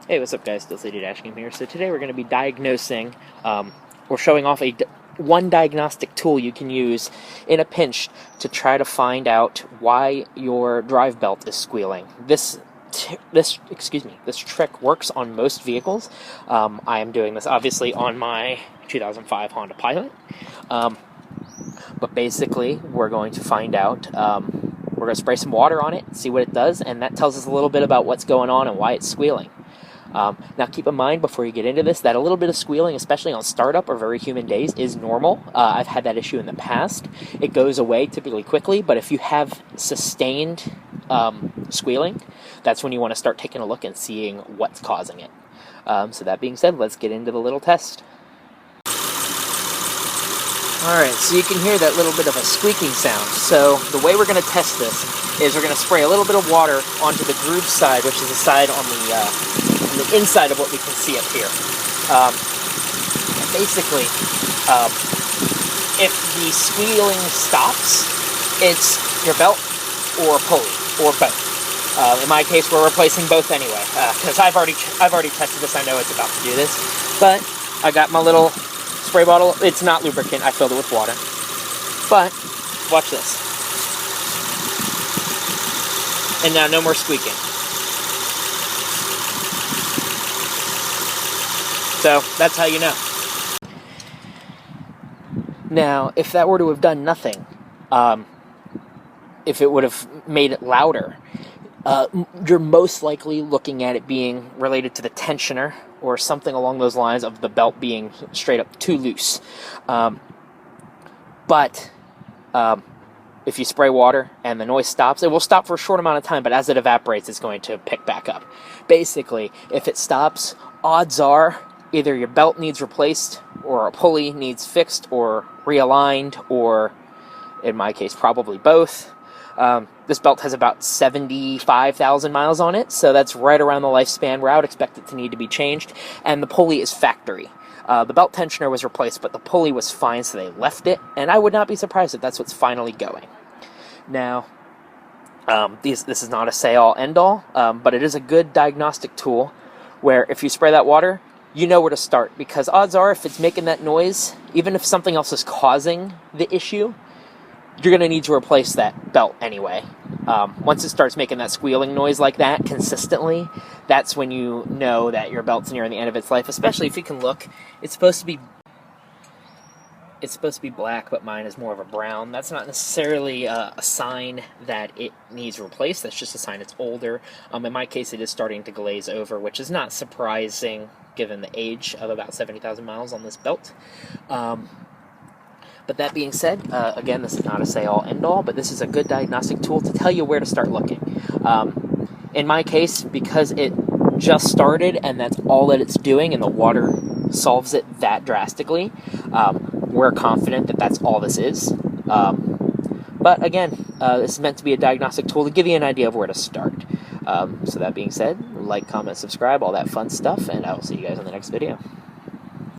Hey, what's up guys, Still City Dash Game here. So today we're going to be diagnosing, or showing off one diagnostic tool you can use in a pinch to try to find out why your drive belt is squealing. This trick works on most vehicles. I am doing this obviously on my 2005 Honda Pilot. But basically we're going to find out, we're going to spray some water on it, see what it does, and that tells us a little bit about what's going on and why it's squealing. Now keep in mind before you get into this that a little bit of squealing, especially on startup or very humid days, is normal. I've had that issue in the past. It goes away typically quickly, but if you have sustained squealing, that's when you want to start taking a look and seeing what's causing it. So that being said, let's get into the little test. Alright, so you can hear that little bit of a squeaking sound. So the way we're going to test this is we're going to spray a little bit of water onto the groove side, which is the side on the inside of what we can see up here. Basically, if the squealing stops, it's your belt or pulley, or both. In my case, we're replacing both anyway, because I've already tested this. I know it's about to do this, but I got my little spray bottle. It's not lubricant. I filled it with water. But watch this. And now no more squeaking. So that's how you know. Now, if that were to have done nothing, if it would have made it louder, you're most likely looking at it being related to the tensioner or something along those lines of the belt being straight up too loose. But if you spray water and the noise stops, it will stop for a short amount of time, but as it evaporates, it's going to pick back up. Basically, if it stops, odds are either your belt needs replaced, or a pulley needs fixed or realigned, or in my case, probably both. This belt has about 75,000 miles on it, so that's right around the lifespan where I would expect it to need to be changed, and the pulley is factory. The belt tensioner was replaced, but the pulley was fine, so they left it, and I would not be surprised if that's what's finally going. Now, this is not a say-all, end-all, but it is a good diagnostic tool where if you spray that water, you know where to start, because odds are if it's making that noise, even if something else is causing the issue, you're going to need to replace that belt anyway. Once it starts making that squealing noise like that consistently, that's when you know that your belt's nearing the end of its life, especially if you can look. It's supposed to be black, but mine is more of a brown. That's not necessarily a sign that it needs replaced. That's just a sign it's older. In my case, it is starting to glaze over, which is not surprising given the age of about 70,000 miles on this belt. But that being said, again, this is not a say-all, end-all, but this is a good diagnostic tool to tell you where to start looking. In my case, because it just started and that's all that it's doing and the water solves it that drastically, we're confident that that's all this is. But again, this is meant to be a diagnostic tool to give you an idea of where to start. So that being said, like, comment, subscribe, all that fun stuff, and I will see you guys in the next video.